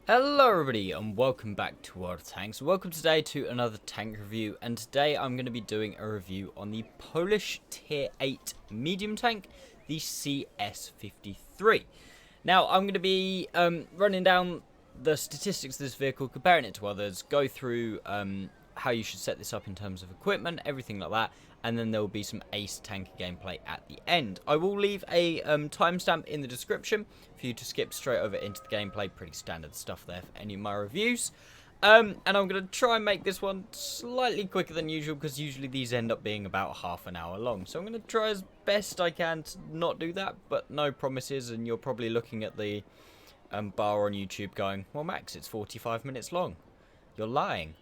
Hello everybody and welcome back to World of Tanks. Welcome today to another tank review, and today I'm going to be doing a review on the Polish Tier 8 medium tank, the CS-53. Now I'm going to be running down the statistics of this vehicle, comparing it to others, go through how you should set this up in terms of equipment, everything like that, and then there will be some ace tanker gameplay at the end. I will leave a timestamp in the description for you to skip straight over into the gameplay. Pretty standard stuff there for any of my reviews. And I'm going to try and make this one slightly quicker than usual, because usually these end up being about half an hour long. So I'm going to try as best I can to not do that, but no promises, and you're probably looking at the bar on YouTube going, well, Max, it's 45 minutes long. You're lying.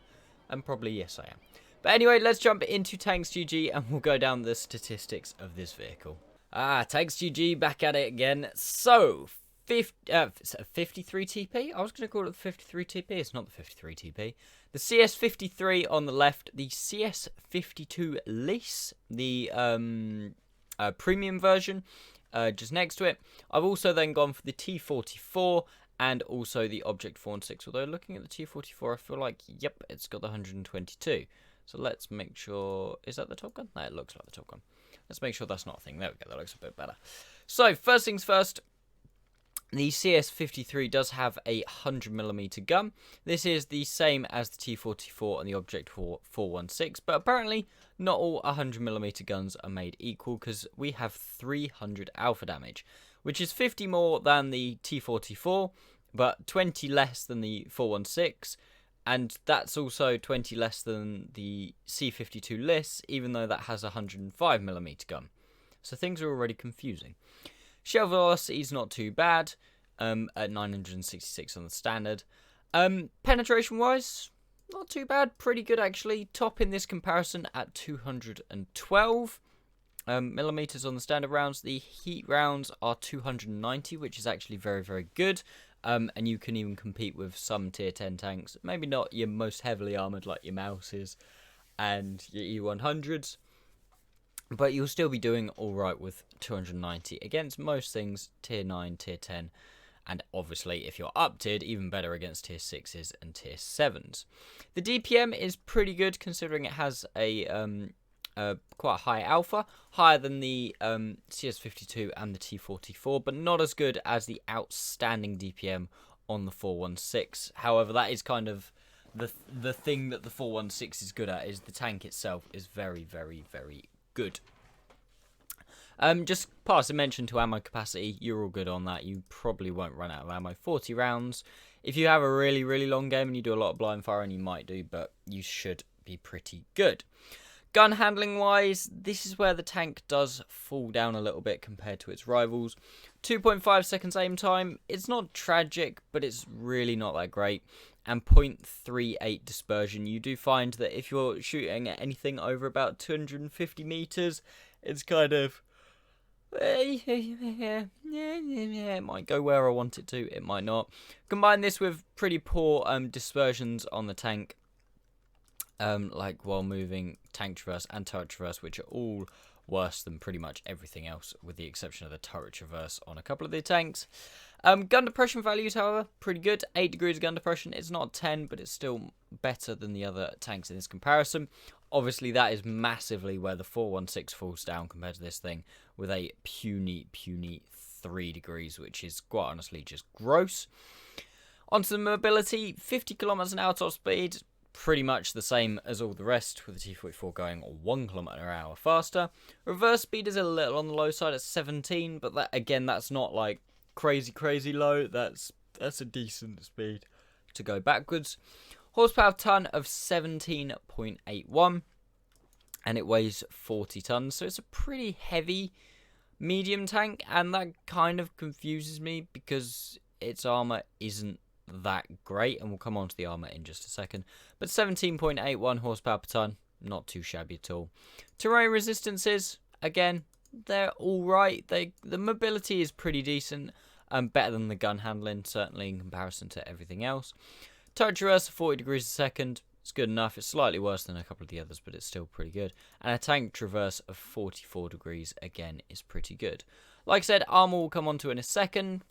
And probably yes, I am. But anyway, let's jump into Tanks GG and we'll go down the statistics of this vehicle. Tanks GG, back at it again. So, 53 TP? I was going to call it the 53 TP. It's not the 53 TP. The CS-53 on the left, the CS-52 lease, the premium version, just next to it. I've also then gone for the T44 and also the Object 416. Although looking at the T44, I feel like, yep, it's got the 122. So let's make sure, is that the Top Gun? No, it looks like the Top Gun. Let's make sure that's not a thing. There we go, that looks a bit better. So, first things first, the CS-53 does have a 100mm gun. This is the same as the T44 and the Object 416, but apparently not all 100mm guns are made equal, because we have 300 alpha damage, which is 50 more than the T44, but 20 less than the 416, and that's also 20 less than the C-52 LIS, even though that has a 105mm gun. So things are already confusing. Shell velocity is not too bad, at 966 on the standard. Penetration-wise, not too bad, pretty good actually. Top in this comparison at 212 millimeters on the standard rounds. The heat rounds are 290, which is actually very, very good. And you can even compete with some tier 10 tanks. Maybe not your most heavily armoured like your Mouses and your E100s. But you'll still be doing alright with 290 against most things tier 9, tier 10. And obviously, if you're up tiered, even better against tier 6s and tier 7s. The DPM is pretty good, considering it has a quite a high alpha, higher than the CS-52 and the T-44, but not as good as the outstanding DPM on the 416. However, that is kind of the thing that the 416 is good at, is the tank itself is very, very, very good. Just pass a mention to ammo capacity. You're all good on that. You probably won't run out of ammo. 40 rounds. If you have a really, really long game and you do a lot of blind fire, and you might do, but you should be pretty good. Gun handling wise, this is where the tank does fall down a little bit compared to its rivals. 2.5 seconds aim time, it's not tragic, but it's really not that great. And 0.38 dispersion. You do find that if you're shooting at anything over about 250 meters, it's kind of, it might go where I want it to, it might not. Combine this with pretty poor dispersions on the tank. Like while moving, tank traverse and turret traverse, which are all worse than pretty much everything else, with the exception of the turret traverse on a couple of the tanks. Gun depression values, however, pretty good. 8 degrees of gun depression. It's not 10, but it's still better than the other tanks in this comparison. Obviously, that is massively where the 416 falls down compared to this thing, with a puny 3 degrees, which is quite honestly just gross. Onto the mobility, 50 kilometers an hour top speed. Pretty much the same as all the rest, with the T-44 going 1 km/h faster. Reverse speed is a little on the low side at 17, but that, again, that's not like crazy low. That's a decent speed to go backwards. Horsepower ton of 17.81, and it weighs 40 tons, so it's a pretty heavy medium tank, and that kind of confuses me because its armor isn't that great, and we'll come on to the armor in just a second. But 17.81 horsepower per ton, not too shabby at all. Terrain resistances, again, they're all right. The mobility is pretty decent, better than the gun handling, certainly in comparison to everything else. Turret traverse 40 degrees a second, it's good enough. It's slightly worse than a couple of the others, but it's still pretty good. And a tank traverse of 44 degrees, again, is pretty good. Like I said, armor will come on to in a second.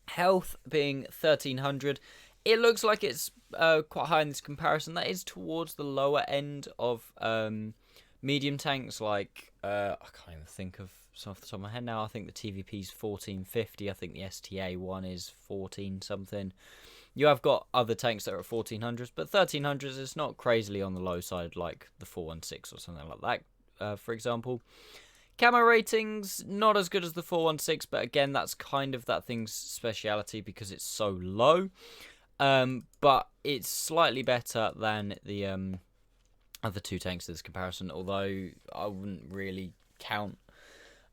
Health being 1300. It looks like it's quite high in this comparison. That is towards the lower end of medium tanks. Like I can't even think of some off the top of my head now. I think the TVP's 1450. I think the STA one is 14 something. You have got other tanks that are at 1400s, but 1300s is not crazily on the low side like the 416 or something like that, for example. Camo ratings, not as good as the 416, but again, that's kind of that thing's speciality because it's so low. But it's slightly better than the other two tanks in this comparison, although I wouldn't really count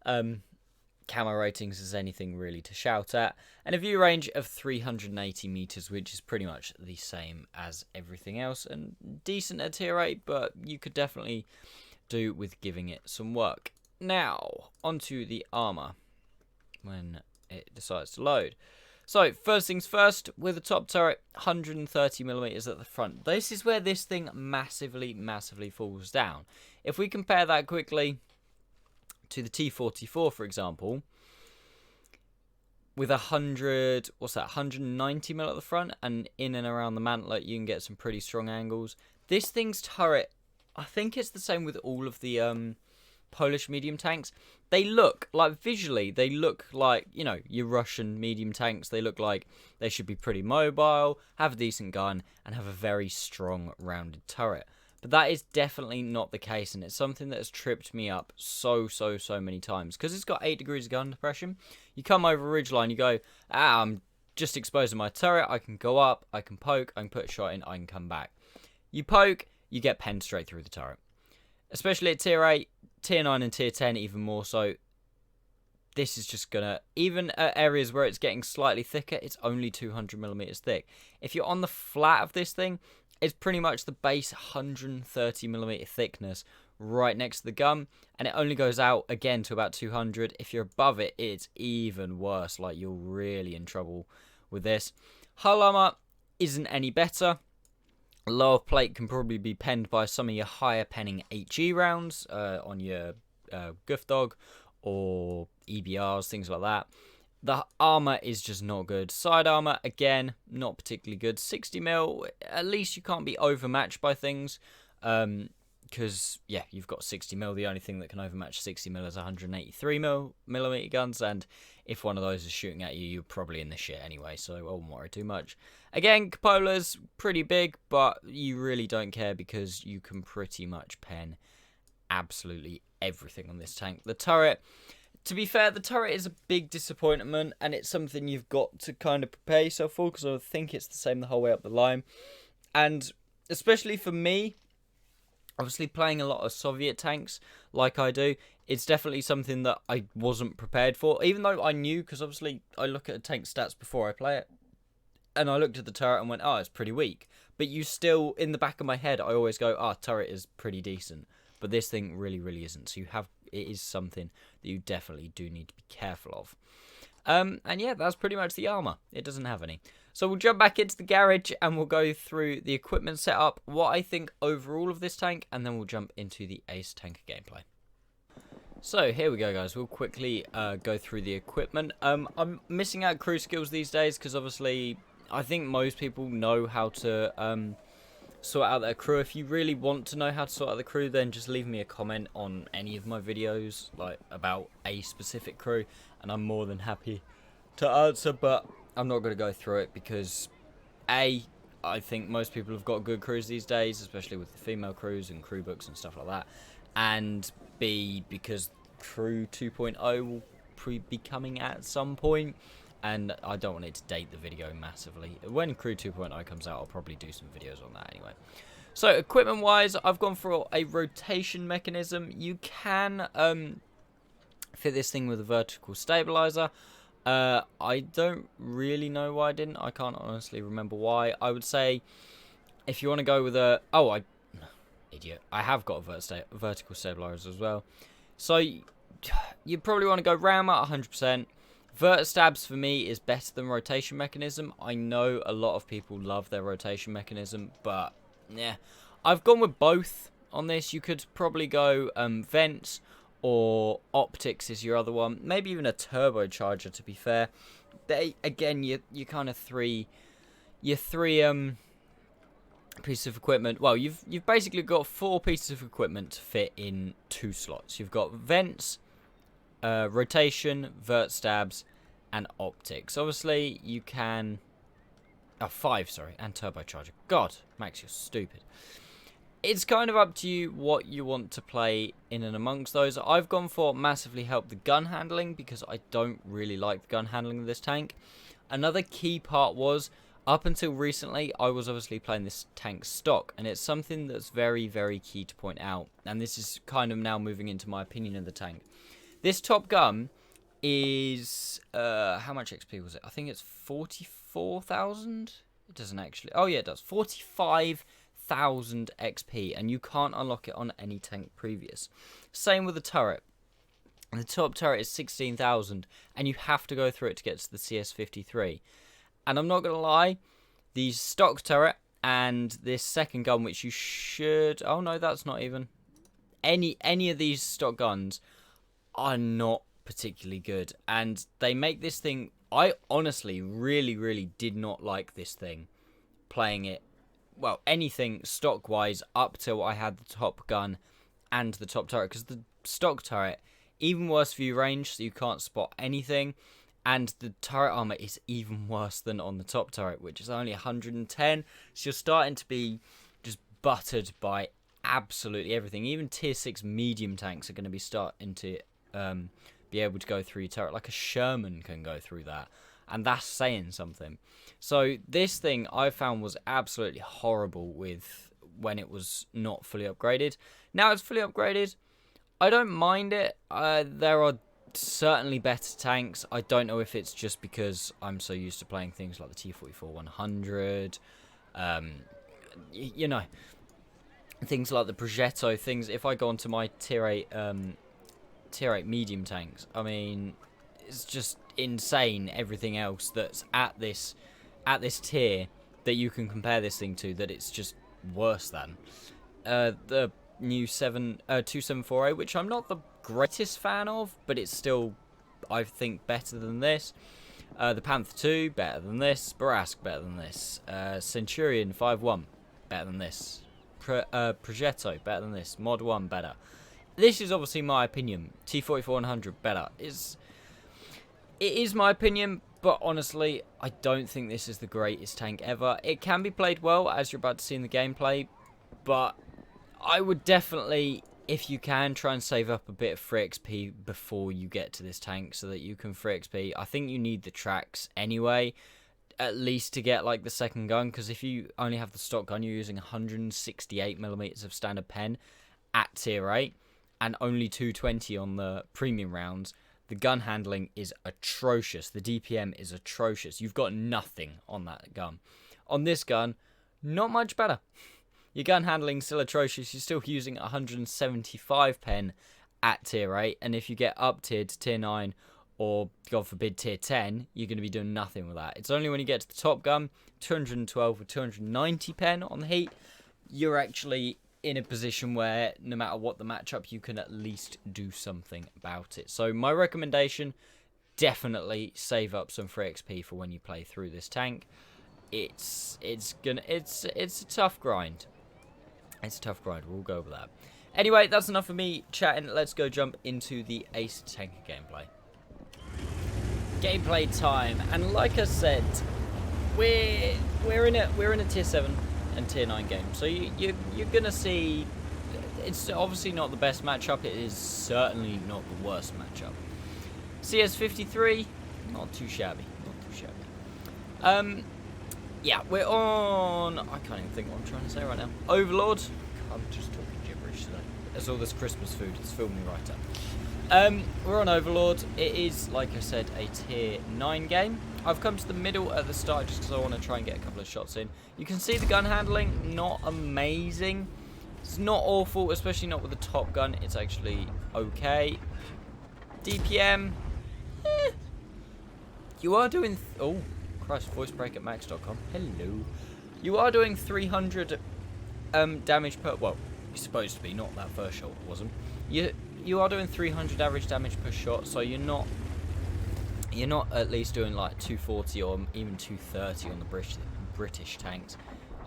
camo ratings as anything really to shout at. And a view range of 380 meters, which is pretty much the same as everything else, and decent at tier 8, but you could definitely do with giving it some work. Now, onto the armor when it decides to load. So, first things first, with the top turret, 130mm at the front. This is where this thing massively falls down. If we compare that quickly to the T-44, for example, with 190mm at the front, and in and around the mantlet, you can get some pretty strong angles. This thing's turret, I think it's the same with all of the Polish medium tanks. They look like, visually, they look like, you know, your Russian medium tanks. They look like they should be pretty mobile, have a decent gun, and have a very strong rounded turret. But that is definitely not the case, and it's something that has tripped me up so many times. Because it's got 8 degrees of gun depression. You come over a ridgeline, you go, I'm just exposing my turret, I can go up, I can poke, I can put a shot in, I can come back. You poke, you get penned straight through the turret. Especially at tier 8, tier 9 and tier 10 even more so. This is just gonna, even at areas where it's getting slightly thicker, it's only 200mm thick. If you're on the flat of this thing, it's pretty much the base 130mm thickness right next to the gun, and it only goes out again to about 200. If you're above it, it's even worse. Like, you're really in trouble with this. Hull armor isn't any better. Lower plate can probably be penned by some of your higher penning HE rounds on your Goof Dog or EBRs, things like that. The armor is just not good. Side armor, again, not particularly good. 60mm, at least you can't be overmatched by things. Because, yeah, you've got 60mm. The only thing that can overmatch 60mm is 183mm guns. And if one of those is shooting at you, you're probably in the shit anyway. So I won't worry too much. Again, Cupola's pretty big, but you really don't care because you can pretty much pen absolutely everything on this tank. The turret, to be fair, the turret is a big disappointment, and it's something you've got to kind of prepare yourself for, because I think it's the same the whole way up the line. And especially for me, obviously playing a lot of Soviet tanks like I do, it's definitely something that I wasn't prepared for, even though I knew, because obviously I look at a tank stats before I play it, and I looked at the turret and went, oh, it's pretty weak. But you still, in the back of my head, I always go, turret is pretty decent. But this thing really isn't. So it is something that you definitely do need to be careful of. And yeah, that's pretty much the armor. It doesn't have any. So we'll jump back into the garage and we'll go through the equipment setup, what I think overall of this tank, and then we'll jump into the Ace Tanker gameplay. So here we go, guys. We'll quickly go through the equipment. I'm missing out crew skills these days because obviously I think most people know how to sort out their crew. If you really want to know how to sort out the crew, then just leave me a comment on any of my videos, like about a specific crew, and I'm more than happy to answer, but I'm not going to go through it because I think most people have got good crews these days, especially with the female crews and crew books and stuff like that, and B, because crew 2.0 will be coming at some point, and I don't want it to date the video massively. When Crew 2.0 comes out, I'll probably do some videos on that anyway. So, equipment-wise, I've gone for a rotation mechanism. You can fit this thing with a vertical stabilizer. I don't really know why I didn't. I can't honestly remember why. I would say, if you want to go with a... Oh, idiot. I have got a vertical stabilizer as well. So, you probably want to go ram at 100%. Vertistabs for me is better than rotation mechanism. I know a lot of people love their rotation mechanism, but yeah, I've gone with both on this. You could probably go vents or optics is your other one. Maybe even a turbocharger, to be fair. they again, you kind of three pieces of equipment. Well, you've basically got 4 pieces of equipment to fit in 2 slots. You've got vents, rotation, vert stabs, and optics. Obviously, you can. Oh, 5, sorry, and turbocharger. God, Max, you're stupid. It's kind of up to you what you want to play in and amongst those. I've gone for massively help the gun handling because I don't really like the gun handling of this tank. Another key part was, up until recently, I was obviously playing this tank stock, and it's something that's very, very key to point out. And this is kind of now moving into my opinion of the tank. This top gun is, how much XP was it? I think it's 44,000. It doesn't actually, oh yeah, it does. 45,000 XP, and you can't unlock it on any tank previous. Same with the turret. The top turret is 16,000, and you have to go through it to get to the CS-53. And I'm not going to lie, the stock turret and this second gun, which you should... Oh, no, that's not even... Any of these stock guns are not particularly good. And they make this thing... I honestly really, really did not like this thing. Playing it... Well, anything stock-wise up till I had the top gun and the top turret. Because the stock turret, even worse view range, so you can't spot anything. And the turret armor is even worse than on the top turret, which is only 110. So you're starting to be just buttered by absolutely everything. Even tier 6 medium tanks are going to be starting to be able to go through your turret. Like a Sherman can go through that. And that's saying something. So this thing I found was absolutely horrible with when it was not fully upgraded. Now it's fully upgraded. I don't mind it. There are certainly better tanks. I don't know if it's just because I'm so used to playing things like the T-44-100, you know, things like the Progetto, things. If I go onto my tier 8 medium tanks, I mean, it's just insane everything else that's at this tier that you can compare this thing to, that it's just worse than. The new 2748, which I'm not the greatest fan of, but it's still, I think, better than this. The Panther 2, better than this. Barask, better than this. Centurion 5.1, better than this. Progetto, better than this. Mod 1, better. This is obviously my opinion. T-44-100, better. It is my opinion, but honestly, I don't think this is the greatest tank ever. It can be played well, as you're about to see in the gameplay, but I would definitely, if you can, try and save up a bit of free XP before you get to this tank so that you can free XP. I think you need the tracks anyway, at least to get like the second gun, because if you only have the stock gun, you're using 168mm of standard pen at tier 8 and only 220 on the premium rounds. The gun handling is atrocious. The DPM is atrocious. You've got nothing on that gun. On this gun, not much better. Your gun handling's still atrocious. You're still using 175 pen at tier 8. And if you get up tiered to tier 9 or, God forbid, tier 10, you're going to be doing nothing with that. It's only when you get to the top gun, 212 or 290 pen on the heat, you're actually in a position where no matter what the matchup, you can at least do something about it. So my recommendation, definitely save up some free XP for when you play through this tank. It's a tough grind. It's a tough grind. We'll go over that. Anyway, that's enough of me chatting. Let's go jump into the Ace Tanker gameplay. Gameplay time, and like I said, we're in a tier 7 and tier 9 game, so you're gonna see. It's obviously not the best matchup. It is certainly not the worst matchup. CS-53, not too shabby. Yeah, we're on... I can't even think what I'm trying to say right now. Overlord. I'm just talking gibberish today. There's all this Christmas food. It's filling me right up. We're on Overlord. It is, like I said, a tier 9 game. I've come to the middle at the start just because I want to try and get a couple of shots in. You can see the gun handling, not amazing. It's not awful, especially not with the top gun. It's actually okay. DPM. You are doing... oh. Christ, voice break at max.com. Hello. You are doing 300 damage per... well, you're supposed to be, not that first shot wasn't. You are doing 300 average damage per shot, so you're not you're not at least doing like 240 or even 230 on the British tanks.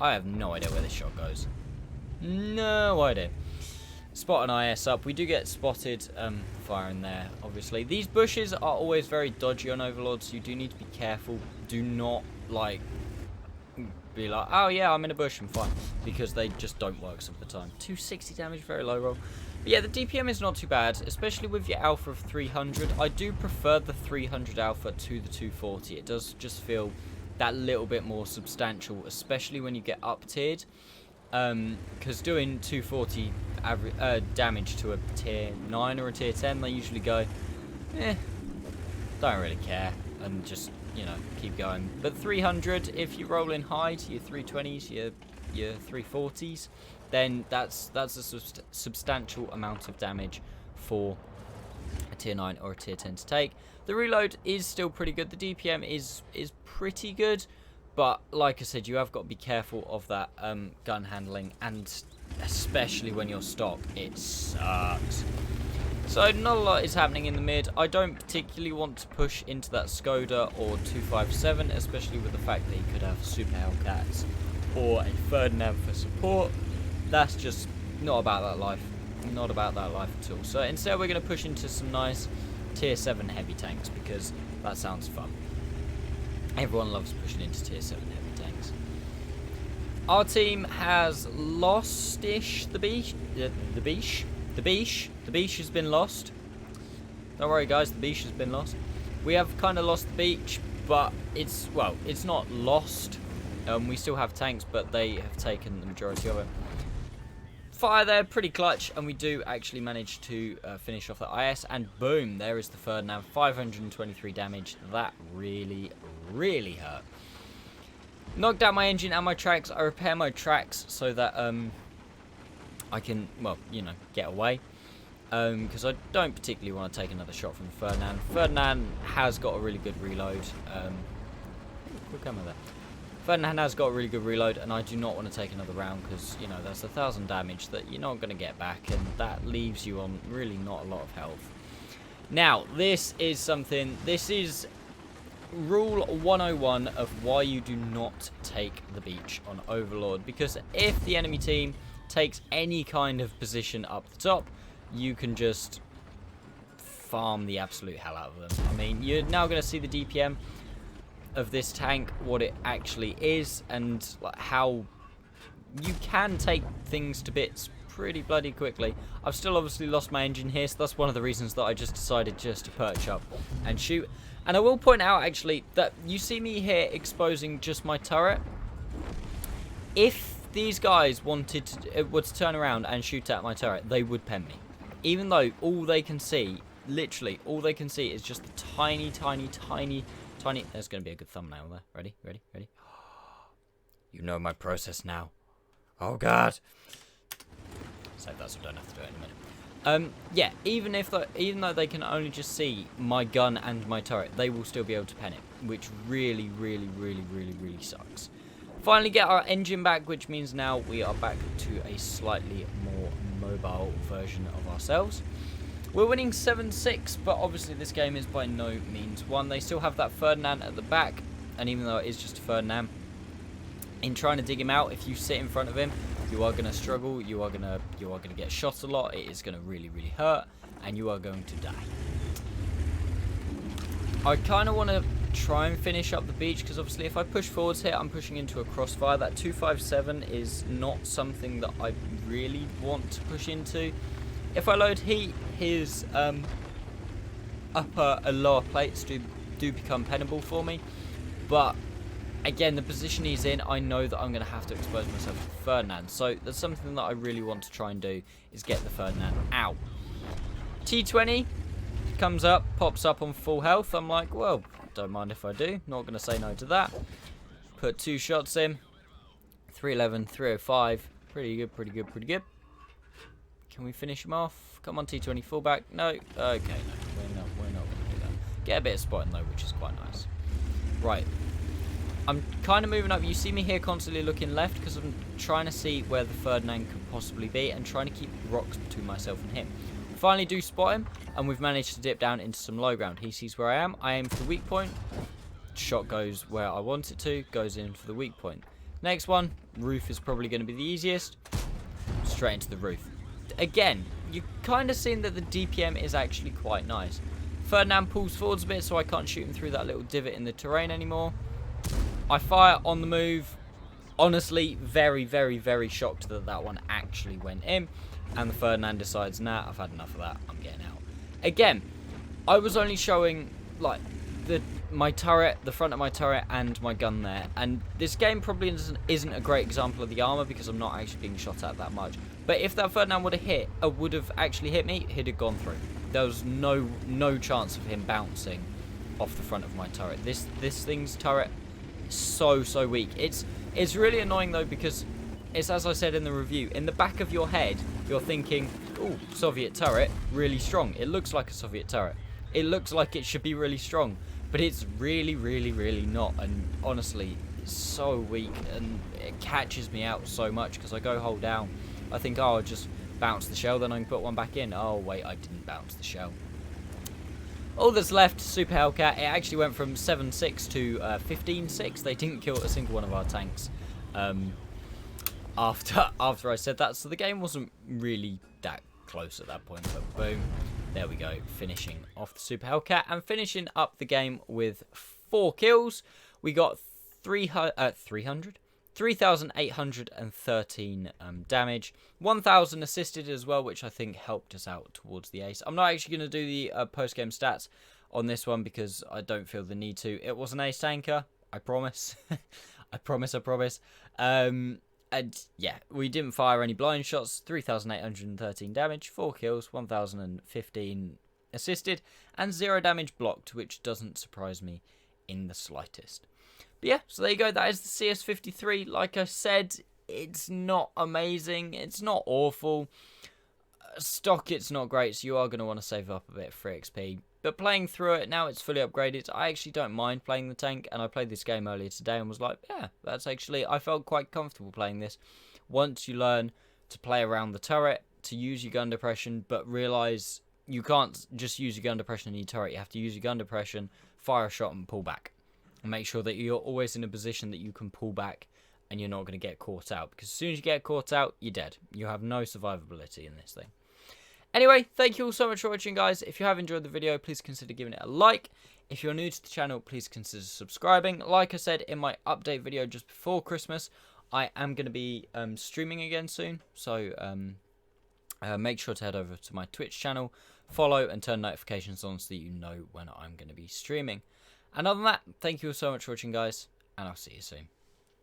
I have no idea where this shot goes. No idea. Spot an IS up. We do get spotted firing there, obviously. These bushes are always very dodgy on Overlord, so you do need to be careful. Do not, like, be like, oh yeah, I'm in a bush, I'm fine. Because they just don't work some of the time. 260 damage, very low roll. But yeah, the DPM is not too bad, especially with your alpha of 300. I do prefer the 300 alpha to the 240. It does just feel that little bit more substantial, especially when you get up tiered. Because doing 240 average damage to a tier 9 or a tier 10, they usually go, don't really care, and just, you know, keep going. But 300, if you roll in high to your 320s, your 340s, then that's a substantial amount of damage for a tier 9 or a tier 10 to take. The reload is still pretty good. The DPM is pretty good. But, like I said, you have got to be careful of that gun handling, and especially when you're stock, it sucks. So, not a lot is happening in the mid. I don't particularly want to push into that Skoda or 257, especially with the fact that you could have Super Hellcats or a Ferdinand for support. That's just not about that life. Not about that life at all. So, instead, we're going to push into some nice tier 7 heavy tanks, because that sounds fun. Everyone loves pushing into tier 7 heavy tanks. Our team has lost-ish the beach. The beach has been lost. Don't worry, guys, the beach has been lost. We have kind of lost the beach, but it's not lost. We still have tanks, but they have taken the majority of it. Fire there, pretty clutch, and we do actually manage to finish off the IS, and boom, there is the Ferdinand, 523 damage. That really hurt. Knocked out my engine and my tracks. I repair my tracks so that I can, well, you know, get away, because I don't particularly want to take another shot from the Ferdinand. Ferdinand has got a really good reload. Quick camera there. Ferdinand has got a really good reload, and I do not want to take another round, because, you know, that's 1,000 damage that you're not going to get back, and that leaves you on really not a lot of health. Now, this is rule 101 of why you do not take the beach on Overlord, because if the enemy team takes any kind of position up the top, you can just farm the absolute hell out of them. I mean, you're now going to see the DPM of this tank, what it actually is, and how you can take things to bits pretty bloody quickly. I've still obviously lost my engine here, so that's one of the reasons that I just decided just to perch up and shoot. And I will point out, actually, that you see me here exposing just my turret. If these guys wanted to turn around and shoot at my turret, they would pen me. Even though all they can see, literally, all they can see is just the tiny... There's going to be a good thumbnail there. Ready? You know my process now. Oh, God. Save that so I don't have to do it in a minute. Yeah, even though they can only just see my gun and my turret, they will still be able to pen it, which really sucks. Finally get our engine back, which means now we are back to a slightly more mobile version of ourselves. We're winning 7-6, but obviously this game is by no means won. They still have that Ferdinand at the back, and even though it is just a Ferdinand, in trying to dig him out, if you sit in front of him, you are going to struggle, you are going to get shot a lot, it is going to really hurt, and you are going to die. I kind of want to try and finish up the beach, because obviously if I push forwards here, I'm pushing into a crossfire. That 257 is not something that I really want to push into. If I load heat, his upper and lower plates do become pennable for me. But again, the position he's in, I know that I'm going to have to expose myself to Ferdinand. So that's something that I really want to try and do, is get the Ferdinand out. T20 comes up, pops up on full health. I'm like, well, don't mind if I do. Not going to say no to that. Put 2 shots in. 311, 305. Pretty good. Can we finish him off? Come on, T20 fullback. No. Okay, no. We're not going to do that. Get a bit of spotting, though, which is quite nice. Right. I'm kind of moving up. You see me here constantly looking left, because I'm trying to see where the Ferdinand could possibly be and trying to keep rocks between myself and him. Finally do spot him, and we've managed to dip down into some low ground. He sees where I am. I aim for the weak point. Shot goes where I want it to. Goes in for the weak point. Next one, roof is probably going to be the easiest. Straight into the roof. Again, you're kind of seeing that the DPM is actually quite nice. Ferdinand pulls forwards a bit, so I can't shoot him through that little divot in the terrain anymore. I fire on the move. Honestly, very, very, very shocked that that one actually went in. And the Ferdinand decides, nah, I've had enough of that. I'm getting out. Again, I was only showing, like, my turret, the front of my turret, and my gun there. And this game probably isn't a great example of the armor because I'm not actually being shot at that much. But if that Ferdinand would have actually hit me, he'd have gone through. There was no chance of him bouncing off the front of my turret. This thing's turret is so weak. It's really annoying though because it's, as I said in the review, in the back of your head you're thinking, oh, Soviet turret, really strong. It looks like a Soviet turret. It looks like it should be really strong, but it's really not. And honestly, it's so weak, and it catches me out so much because I go hold down. I think, oh, I'll just bounce the shell, then I can put one back in. Oh wait, I didn't bounce the shell. All that's left, Super Hellcat. It actually went from 7-6 to 15-6. They didn't kill a single one of our tanks after I said that, so the game wasn't really that close at that point. But boom, there we go, finishing off the Super Hellcat and finishing up the game with 4 kills. We got 3,813 damage, 1,000 assisted as well, which I think helped us out towards the ace. I'm not actually going to do the post-game stats on this one because I don't feel the need to. It was an ace tanker, I promise. I promise. And yeah, we didn't fire any blind shots. 3,813 damage, 4 kills, 1,015 assisted, and 0 damage blocked, which doesn't surprise me in the slightest. But yeah, so there you go. That is the CS-53. Like I said, it's not amazing. It's not awful. Stock, it's not great, so you are going to want to save up a bit for XP. But playing through it, now it's fully upgraded, I actually don't mind playing the tank. And I played this game earlier today and was like, yeah, that's actually, I felt quite comfortable playing this. Once you learn to play around the turret, to use your gun depression, but realise you can't just use your gun depression in your turret. You have to use your gun depression, fire a shot and pull back. And make sure that you're always in a position that you can pull back and you're not going to get caught out. Because as soon as you get caught out, you're dead. You have no survivability in this thing. Anyway, thank you all so much for watching, guys. If you have enjoyed the video, please consider giving it a like. If you're new to the channel, please consider subscribing. Like I said in my update video just before Christmas, I am going to be streaming again soon. So make sure to head over to my Twitch channel, follow and turn notifications on so that you know when I'm going to be streaming. And other than that, thank you all so much for watching, guys, and I'll see you soon.